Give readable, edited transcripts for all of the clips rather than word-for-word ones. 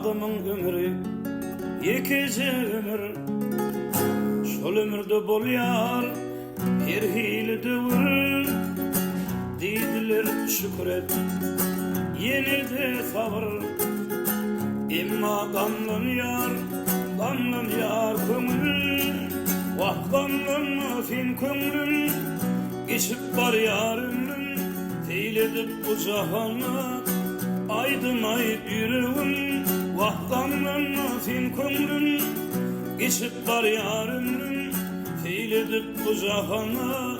adamın ömrü yekici ömür. Şol ömürde bolyar her hili dövür. Deydiler şükret yenildi sabır. Emma gamlın yar kömür. Vah gamlın fin kömrün geçip var yar ömrün. Teyledip bu cahana aydım ay yüreğim. Vah gamlın fin kömrün geçip var yar ömrün. Teyledip bu cahana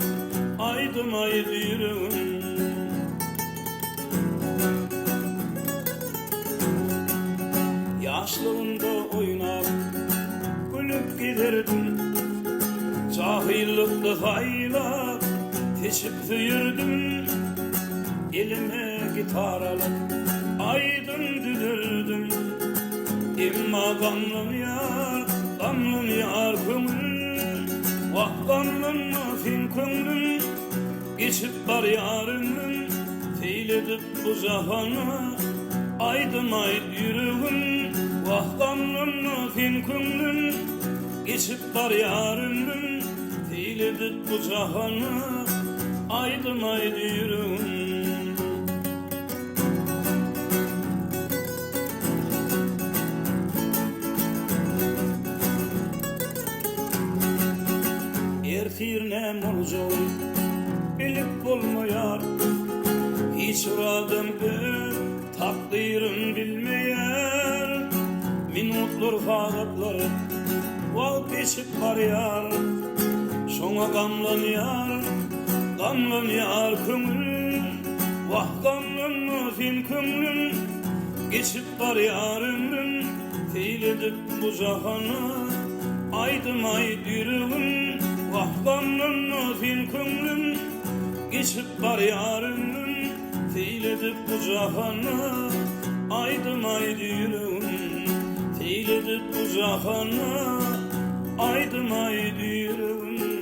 aydım ay yüreğim. Yaşlığımda oynap gülüp giderdim. Cahillikte haylap teşip yürüdüm. Elime gitar alıp aydın düdürdüm. Emma gamlım yar kömrüm. Vah gamlım fin kömrüm geçip var yar ömrüm. Teyledip bu cahana aydım ay yüreğim. Vah gamlım fin kömrüm geçip var yar ömrüm. Teyledip bu cahana aydım ay yüreğim. Ertirnem olacak bilip bulmayar. Hiç uradım takdirim bilmeyer. Minutlar fağatları vazgeçip var yar. Şoňa gamlan yar kömrüm. Vah gamlan fin kömrüm geçip var yar ömrüm. Teyledip bu cahana aydım ay yüreğim. Vah gamlan fin kömrüm geçip var yar ömrüm. Teyledip bu cahana aydım ay yüreğim. Teyledip bu cahana aydım ay yüreğim.